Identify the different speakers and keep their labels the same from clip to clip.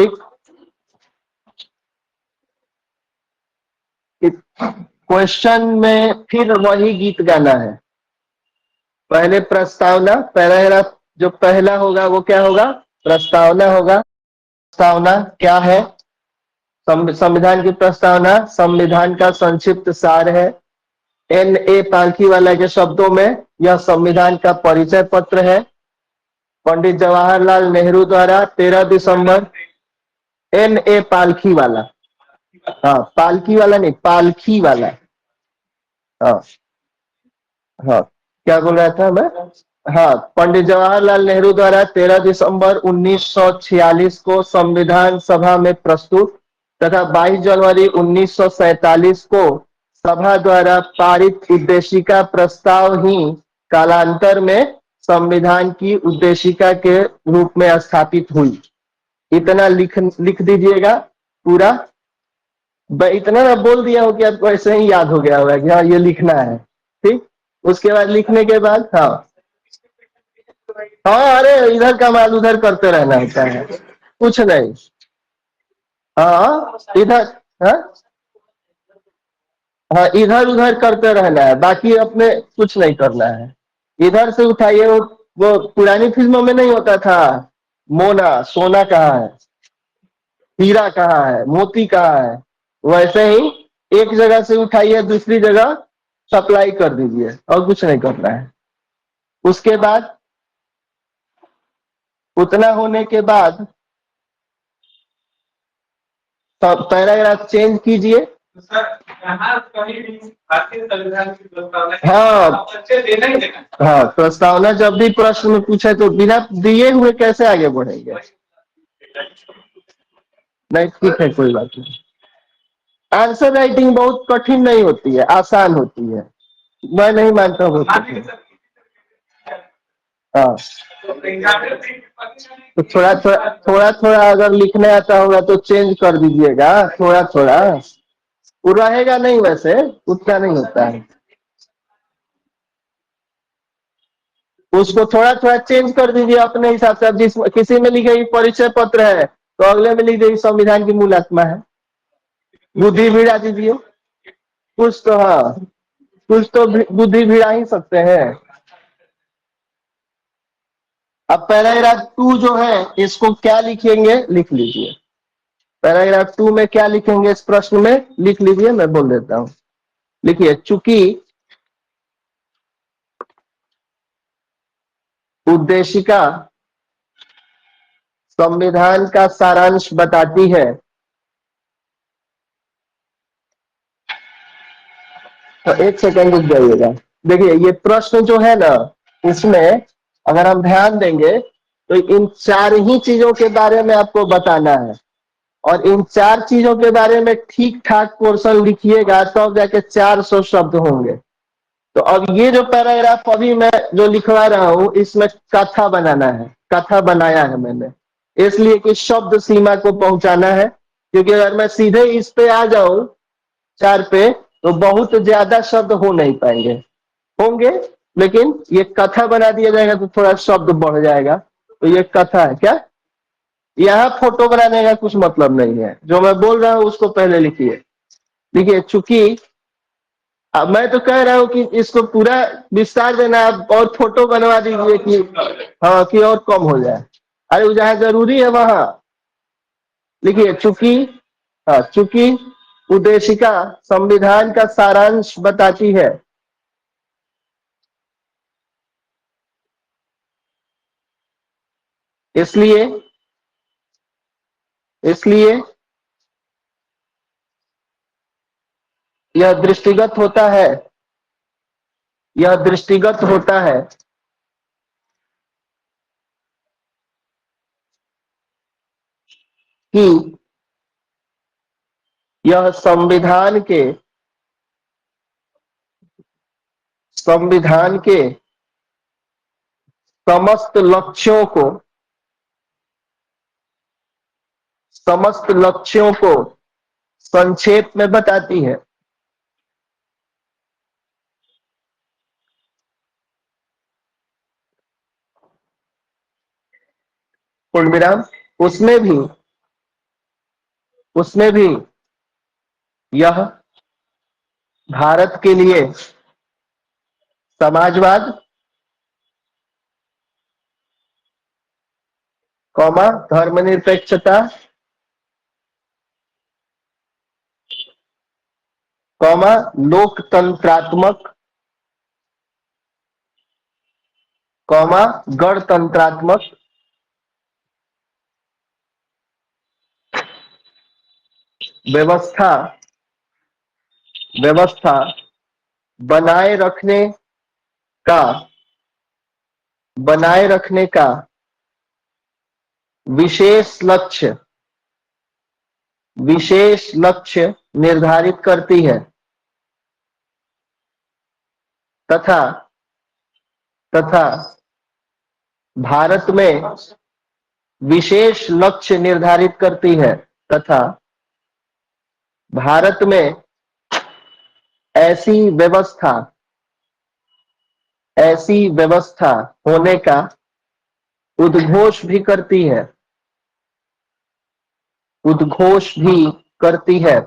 Speaker 1: ठीक। क्वेश्चन में फिर वही गीत गाना है। पहले प्रस्तावना, पैराग्राफ जो पहला होगा वो क्या होगा? प्रस्तावना होगा। प्रस्तावना क्या है? संविधान की प्रस्तावना संविधान का संक्षिप्त सार है। एन ए पालखी वाला के शब्दों में यह संविधान का परिचय पत्र है। पंडित जवाहरलाल नेहरू द्वारा 13 दिसंबर, एन ए पालखी वाला, हाँ पालकी वाला नहीं, पालखी वाला। हाँ हाँ, क्या बोल रहा था मैं? हाँ, पंडित जवाहरलाल नेहरू द्वारा 13 दिसंबर 1946 को संविधान सभा में प्रस्तुत तथा 22 जनवरी 1947 को सभा द्वारा पारित उद्देशिका प्रस्ताव ही कालांतर में संविधान की उद्देशिका के रूप में स्थापित हुई। इतना लिख दीजिएगा पूरा। इतना ना बोल दिया हो कि आपको ऐसे ही याद हो गया होगा कि हाँ ये लिखना है। ठीक, उसके बाद लिखने के बाद हाँ हाँ, अरे इधर का माल उधर करते रहना होता है, कुछ नहीं। हाँ इधर, हाँ हाँ, इधर उधर करते रहना है, बाकी अपने कुछ नहीं करना है। इधर से उठाइए। वो पुरानी फिल्मों में नहीं होता था, मोना सोना कहाँ है, हीरा कहाँ है, मोती कहाँ है, वैसे ही एक जगह से उठाइए दूसरी जगह सप्लाई कर दीजिए, और कुछ नहीं करना है। उसके बाद उतना होने के बाद पैराग्राफ चेंज कीजिए। हाँ हाँ, प्रस्तावना जब भी प्रश्न में पूछे तो बिना दिए हुए कैसे आगे बढ़ेंगे? नहीं ठीक है, कोई बात नहीं। आंसर राइटिंग बहुत कठिन नहीं होती है, आसान होती है। मैं नहीं मानता हूँ बहुत कठिन। हाँ, तो थोड़ा थोड़ा अगर लिखने आता होगा तो चेंज कर दीजिएगा, थोड़ा थोड़ा। वो रहेगा नहीं, वैसे उतना नहीं होता है। उसको थोड़ा थोड़ा चेंज कर दीजिए अपने हिसाब से। अब जिस किसी में लिखेगी परिचय पत्र है तो अगले में लिख देगी संविधान की मूल आत्मा है। बुद्धि भिड़ा दीजिए कुछ तो, हाँ कुछ तो बुद्धि भिड़ा ही सकते हैं। अब पैराग्राफ 2 जो है इसको क्या लिखेंगे, लिख लीजिए। पैराग्राफ 2 में क्या लिखेंगे इस प्रश्न में, लिख लीजिए, मैं बोल देता हूँ। लिखिए, चूंकि उद्देशिका संविधान का सारांश बताती है, तो एक सेकंड रुक जाइएगा। देखिए ये प्रश्न जो है ना, इसमें अगर हम ध्यान देंगे तो इन चार ही चीजों के बारे में आपको बताना है, और इन चार चीजों के बारे में ठीक ठाक पोर्शन लिखिएगा तब तो जाके 400 शब्द होंगे। तो अब ये जो पैराग्राफ अभी मैं जो लिखवा रहा हूं इसमें कथा बनाना है, कथा बनाया है मैंने, इसलिए कि शब्द सीमा को पहुंचाना है। क्योंकि अगर मैं सीधे इस पे आ जाऊं 4 पे तो बहुत ज्यादा शब्द हो नहीं पाएंगे, होंगे लेकिन ये कथा बना दिया जाएगा तो थोड़ा शब्द बढ़ जाएगा। तो ये कथा है क्या, यहाँ फोटो बनाने का कुछ मतलब नहीं है। जो मैं बोल रहा हूँ उसको पहले लिखिए। देखिए, चूंकि अब मैं तो कह रहा हूँ कि इसको पूरा विस्तार देना, आप और फोटो बनवा दीजिए कि हाँ कि और कम हो जाए। अरे वो जहाँ जरूरी है वहां लिखिए। चूंकि, हाँ चूंकि उद्देशिका संविधान का सारांश बताती है, इसलिए इसलिए यह दृष्टिगत होता है, यह दृष्टिगत होता है कि यह संविधान के समस्त लक्ष्यों को समस्त लक्ष्यों को संक्षेप में बताती है। पूर्ण विराम। उसमें भी उसमें भी यह भारत के लिए समाजवाद, कौमा धर्मनिरपेक्षता, कौमा लोकतंत्रात्मक, कौमा गणतंत्रात्मक, व्यवस्था व्यवस्था बनाए रखने का बनाए रखने का विशेष लक्ष्य निर्धारित करती है तथा तथा भारत में विशेष लक्ष्य निर्धारित करती है तथा भारत में ऐसी व्यवस्था होने का उद्घोष भी करती है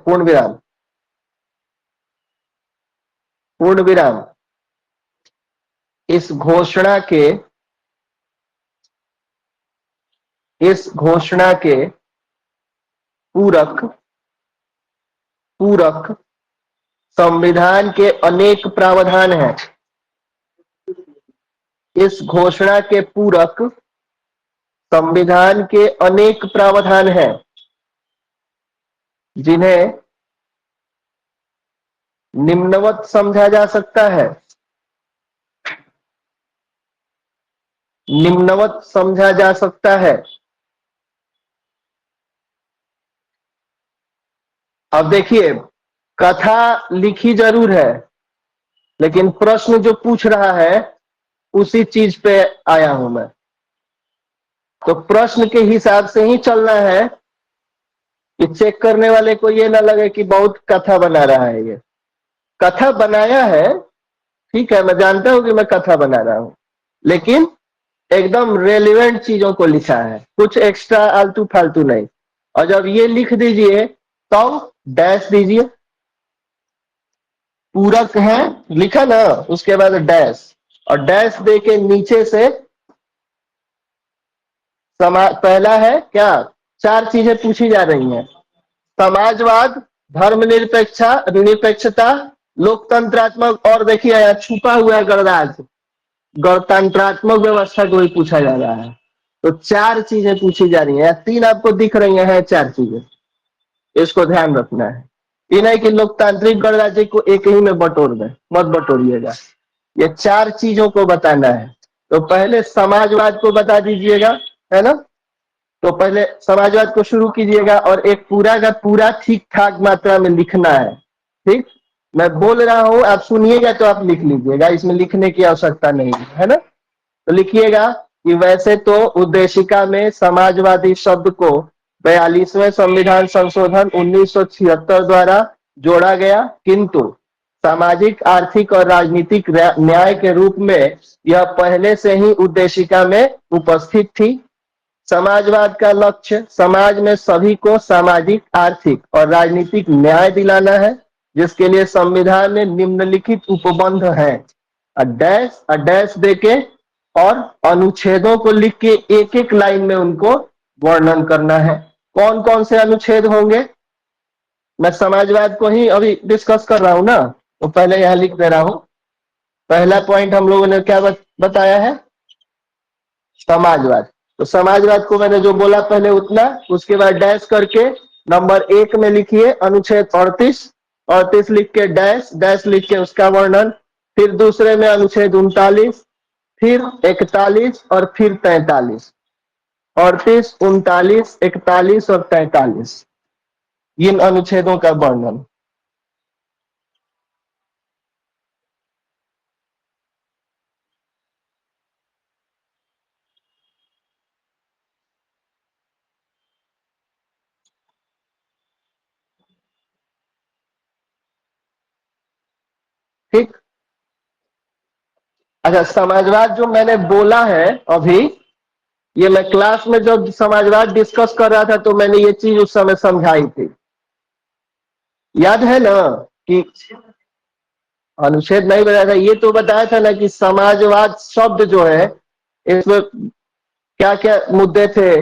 Speaker 1: पूर्ण विराम इस घोषणा के पूरक संविधान के अनेक प्रावधान हैं। इस घोषणा के पूरक संविधान के अनेक प्रावधान हैं जिन्हें निम्नवत समझा जा सकता है। अब देखिए, कथा लिखी जरूर है, लेकिन प्रश्न जो पूछ रहा है उसी चीज पे आया हूं मैं, तो प्रश्न के हिसाब से ही चलना है कि चेक करने वाले को ये ना लगे कि बहुत कथा बना रहा है। ये कथा बनाया है, ठीक है, मैं जानता हूं कि मैं कथा बना रहा हूं, लेकिन एकदम रेलिवेंट चीजों को लिखा है, कुछ एक्स्ट्रा आलतू फालतू नहीं। और जब ये लिख दीजिए तो डैश दीजिए, पूरक है लिखा ना, उसके बाद डैश, और डैश दे के नीचे से पहला है क्या, 4 चीजें पूछी जा रही हैं। समाजवाद, निरपेक्षता, लोकतंत्रात्मक, और देखिए यहाँ छुपा हुआ है गणतंत्रात्मक व्यवस्था को भी पूछा जा रहा है। तो 4 चीजें पूछी जा रही है, 3 आपको दिख रही है, 4 चीजें, इसको ध्यान रखना है। ये नहीं कि लोकतांत्रिक गणराज्य को एक ही में बटोर दें, मत बटोरिएगा, ये 4 चीजों को बताना है। तो पहले समाजवाद को बता दीजिएगा, है ना। तो पहले समाजवाद को शुरू कीजिएगा और एक पूरा का पूरा ठीक ठाक मात्रा में लिखना है। ठीक, मैं बोल रहा हूं, आप सुनिएगा तो आप लिख लीजिएगा, इसमें लिखने की आवश्यकता नहीं है ना। तो लिखिएगा कि वैसे तो उद्देशिका में समाजवादी शब्द को 42वें संविधान संशोधन 1976 द्वारा जोड़ा गया, किंतु सामाजिक, आर्थिक और राजनीतिक न्याय के रूप में यह पहले से ही उद्देशिका में उपस्थित थी। समाजवाद का लक्ष्य समाज में सभी को सामाजिक, आर्थिक और राजनीतिक न्याय दिलाना है, जिसके लिए संविधान में निम्नलिखित उपबंध हैं। डैश देके और अनुच्छेदों को लिख के एक एक लाइन में उनको वर्णन करना है। कौन कौन से अनुच्छेद होंगे, मैं समाजवाद को ही अभी डिस्कस कर रहा हूं ना, तो पहले यहां लिख दे रहा हूं। पहला पॉइंट हम लोगों ने क्या बताया है, समाजवाद। तो समाजवाद को मैंने जो बोला पहले उतना, उसके बाद डैश करके नंबर 1 में लिखिए अनुच्छेद 38 लिख के डैश लिख के उसका वर्णन। फिर दूसरे में अनुच्छेद 39, फिर 41 और फिर 43, 38, 39, 41 और 43, इन अनुच्छेदों का वर्णन। ठीक, अच्छा, समाजवाद जो मैंने बोला है अभी, ये मैं क्लास में जब समाजवाद डिस्कस कर रहा था तो मैंने ये चीज उस समय समझाई थी, याद है ना? कि अनुच्छेद नहीं बताया था, ये तो बताया था ना कि समाजवाद शब्द जो है इसमें क्या क्या मुद्दे थे,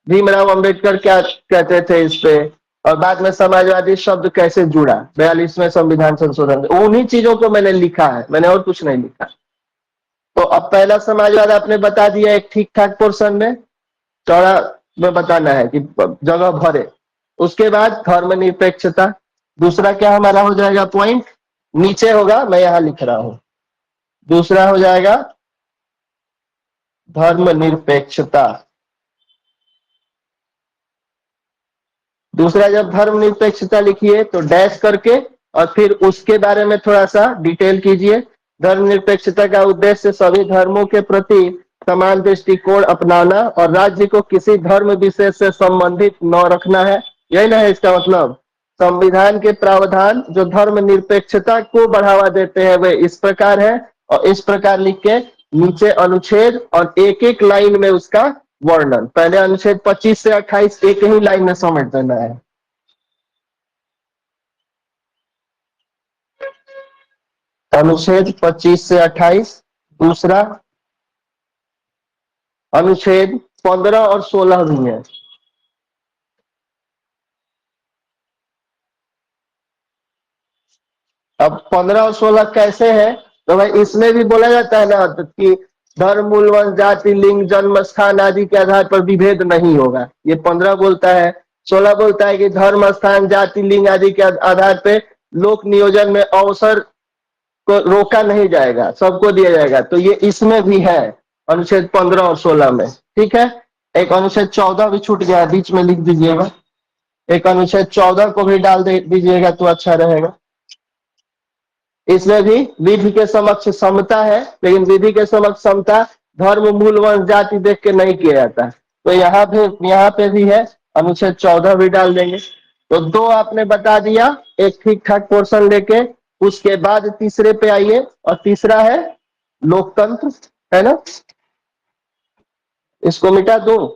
Speaker 1: भीमराव अंबेडकर क्या कहते थे इस पे, और बाद में समाजवादी शब्द कैसे जुड़ा 42वें संविधान संशोधन में, उन्हीं चीजों को मैंने लिखा है, मैंने और कुछ नहीं लिखा। तो अब पहला समाजवाद आपने बता दिया एक ठीक ठाक पोर्शन में, चौड़ा में बताना है कि जगह भरे। उसके बाद धर्मनिरपेक्षता, दूसरा क्या हमारा हो जाएगा पॉइंट, नीचे होगा, मैं यहां लिख रहा हूं। दूसरा हो जाएगा धर्मनिरपेक्षता। दूसरा जब धर्मनिरपेक्षता लिखिए तो डैश करके और फिर उसके बारे में थोड़ा सा डिटेल कीजिए। धर्मनिरपेक्षता का उद्देश्य सभी धर्मों के प्रति समान दृष्टिकोण अपनाना और राज्य को किसी धर्म विशेष से संबंधित न रखना है, यही ना है इसका मतलब। संविधान के प्रावधान जो धर्मनिरपेक्षता को बढ़ावा देते हैं वे इस प्रकार है, और इस प्रकार लिख के नीचे अनुच्छेद और एक एक लाइन में उसका वर्णन। पहले अनुच्छेद 25 से 28 एक ही लाइन में समेट देना है। अनुच्छेद 25 से 28, दूसरा अनुच्छेद 15 और 16 भी है। अब 15 और 16 कैसे है, तो भाई इसमें भी बोला जाता है ना कि धर्म, मूल, वंश, जाति, लिंग, जन्म स्थान आदि के आधार पर विभेद नहीं होगा, ये 15 बोलता है। 16 बोलता है कि धर्म, स्थान, जाति, लिंग आदि के आधार पे लोक नियोजन में अवसर को रोका नहीं जाएगा, सबको दिया जाएगा। तो ये इसमें भी है अनुच्छेद 15 और 16 में, ठीक है। एक अनुच्छेद 14 भी छूट गया, बीच में लिख दीजिएगा। एक अनुच्छेद 14 को भी डाल दे दीजिएगा तो अच्छा रहेगा। इसमें भी विधि के समक्ष समता है, लेकिन विधि के समक्ष समता धर्म, मूल, वंश, जाति देख के नहीं किया जाता। तो यहाँ पे भी है, अनुच्छेद 14 भी डाल देंगे। तो दो आपने बता दिया एक ठीक ठाक पोर्शन लेके। उसके बाद तीसरे पे आइए, और तीसरा है लोकतंत्र, है ना? इसको मिटा दूं?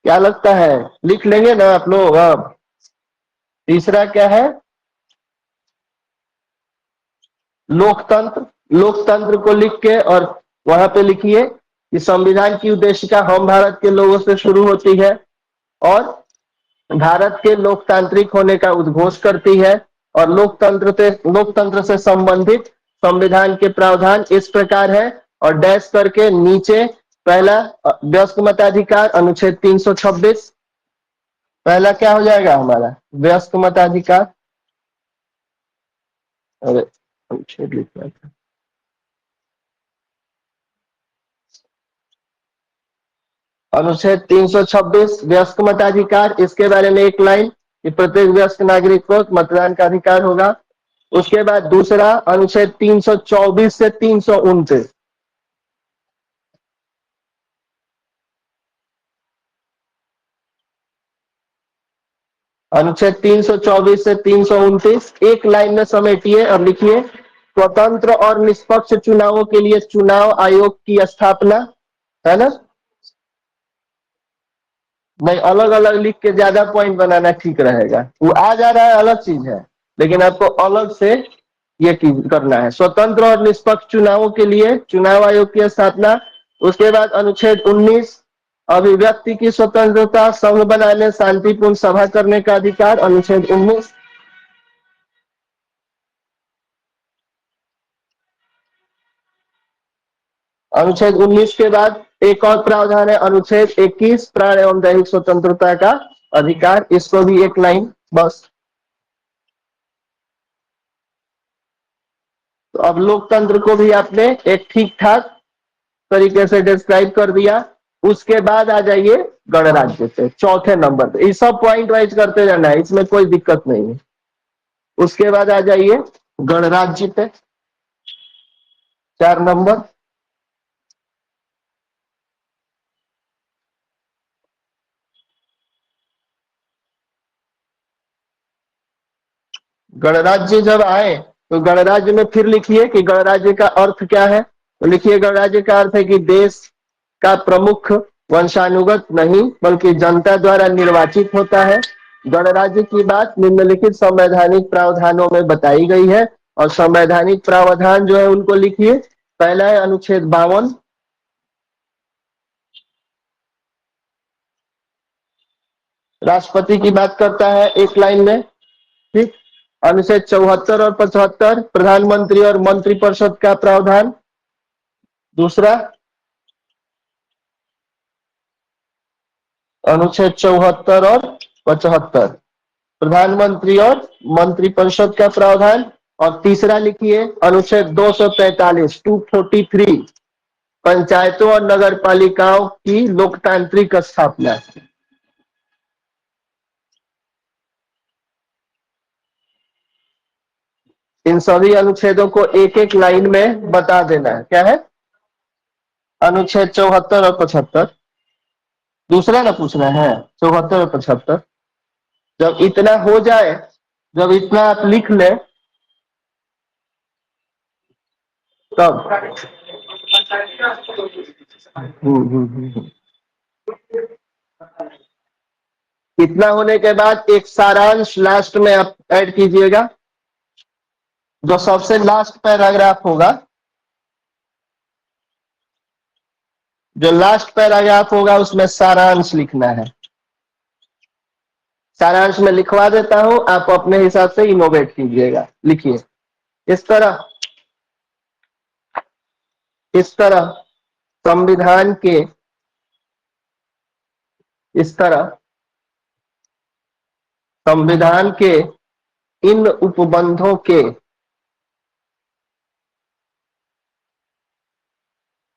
Speaker 1: क्या लगता है, लिख लेंगे ना आप लोग? अब तीसरा क्या है, लोकतंत्र। लोकतंत्र को लिख के और वहां पे लिखिए कि संविधान की उद्देशिका हम भारत के लोगों से शुरू होती है और भारत के लोकतांत्रिक होने का उद्घोष करती है, और लोकतंत्र से संबंधित संविधान के प्रावधान इस प्रकार है, और डैश करके नीचे पहला वयस्क मताधिकार अनुच्छेद 326। पहला क्या हो जाएगा हमारा वयस्क मताधिकार, अरे अनुच्छेद लिखना था, अनुच्छेद 326 वयस्क मताधिकार। इसके बारे में एक लाइन कि प्रत्येक वयस्क नागरिक को मतदान का अधिकार होगा। उसके बाद दूसरा अनुच्छेद 324 से 329। अनुच्छेद 324 से 329 एक लाइन में समेटिए और लिखिए स्वतंत्र और निष्पक्ष चुनावों के लिए चुनाव आयोग की स्थापना, है ना? नहीं, अलग अलग लिख के ज्यादा पॉइंट बनाना ठीक रहेगा। वो आ जा रहा है अलग चीज है, लेकिन आपको अलग से ये करना है, स्वतंत्र और निष्पक्ष चुनावों के लिए चुनाव आयोग की स्थापना। उसके बाद अनुच्छेद 19 अभिव्यक्ति की स्वतंत्रता, संघ बनाने, शांतिपूर्ण सभा करने का अधिकार, अनुच्छेद 19। अनुच्छेद 19 के बाद एक और प्रावधान है अनुच्छेद 21 प्राण एवं दैहिक स्वतंत्रता का अधिकार, इसको भी एक लाइन बस। तो अब लोकतंत्र को भी आपने एक ठीक ठाक तरीके से डिस्क्राइब कर दिया। उसके बाद आ जाइए गणराज्य पे, चौथे नंबर पे। ये सब पॉइंट वाइज करते जाना है, इसमें कोई दिक्कत नहीं है। उसके बाद आ जाइए गणराज्य पे, 4 नंबर। गणराज्य जब आए तो गणराज्य में फिर लिखिए कि गणराज्य का अर्थ क्या है। तो लिखिए गणराज्य का अर्थ है कि देश का प्रमुख वंशानुगत नहीं बल्कि जनता द्वारा निर्वाचित होता है। गणराज्य की बात निम्नलिखित संवैधानिक प्रावधानों में बताई गई है और संवैधानिक प्रावधान जो है उनको लिखिए। पहला है अनुच्छेद 52, राष्ट्रपति की बात करता है एक लाइन में, ठीक। अनुच्छेद 74 और 75 प्रधानमंत्री और मंत्रिपरिषद का प्रावधान। दूसरा अनुच्छेद 74 और 75 प्रधानमंत्री और मंत्रिपरिषद का प्रावधान। और तीसरा लिखिए अनुच्छेद 243 243 पंचायतों और नगर पालिकाओं की लोकतांत्रिक स्थापना। इन सभी अनुच्छेदों को एक एक लाइन में बता देना है। क्या है? अनुच्छेद 74 और 75। दूसरा ना पूछना है 74 और 75। जब इतना हो जाए, जब इतना आप लिख ले तब इतना होने के बाद एक सारांश लास्ट में आप ऐड कीजिएगा। जो सबसे लास्ट पैराग्राफ होगा, जो लास्ट पैराग्राफ होगा उसमें सारांश लिखना है। सारांश में लिखवा देता हूं, आप अपने हिसाब से इनोवेट कीजिएगा। लिखिए इस तरह, इस तरह संविधान के, इस तरह संविधान के इन उपबंधों के,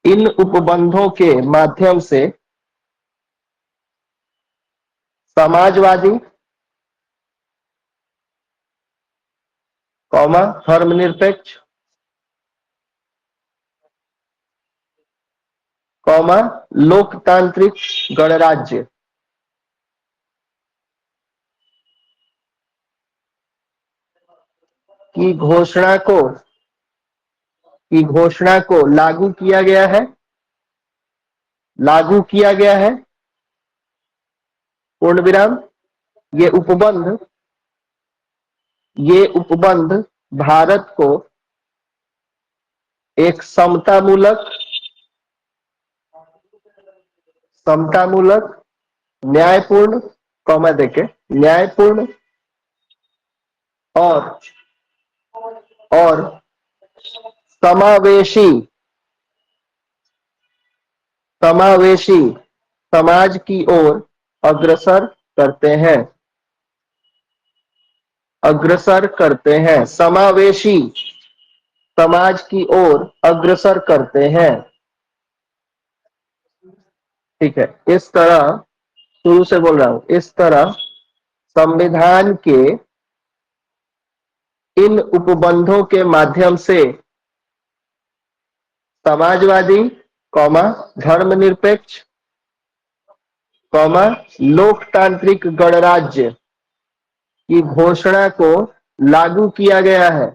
Speaker 1: इन उपबंधों के माध्यम से समाजवादी, कौमा धर्मनिरपेक्ष, कौमा लोकतांत्रिक गणराज्य की घोषणा को लागू किया गया है, लागू किया गया है, पूर्ण विराम। ये उपबंध, ये उपबंध भारत को एक समतामूलक, समतामूलक, न्यायपूर्ण, कौमा देके न्यायपूर्ण और समावेशी, समावेशी समाज की ओर अग्रसर करते हैं, अग्रसर करते हैं, समावेशी समाज की ओर अग्रसर करते हैं। ठीक है, इस तरह, शुरू से बोल रहा हूं, इस तरह संविधान के इन उपबंधों के माध्यम से समाजवादी, कौमा धर्मनिरपेक्ष, कौमा लोकतांत्रिक गणराज्य की घोषणा को लागू किया गया है,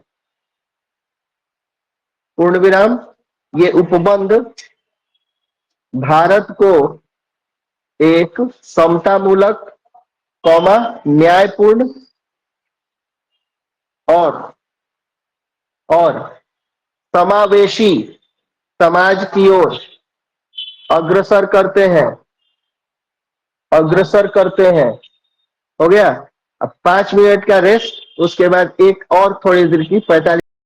Speaker 1: पूर्ण विराम। ये उपबंध भारत को एक समतामूलक, कौमा न्यायपूर्ण और समावेशी समाज की ओर अग्रसर करते हैं, अग्रसर करते हैं। हो गया। अब 5 मिनट का रेस्ट, उसके बाद एक और थोड़ी देर की 45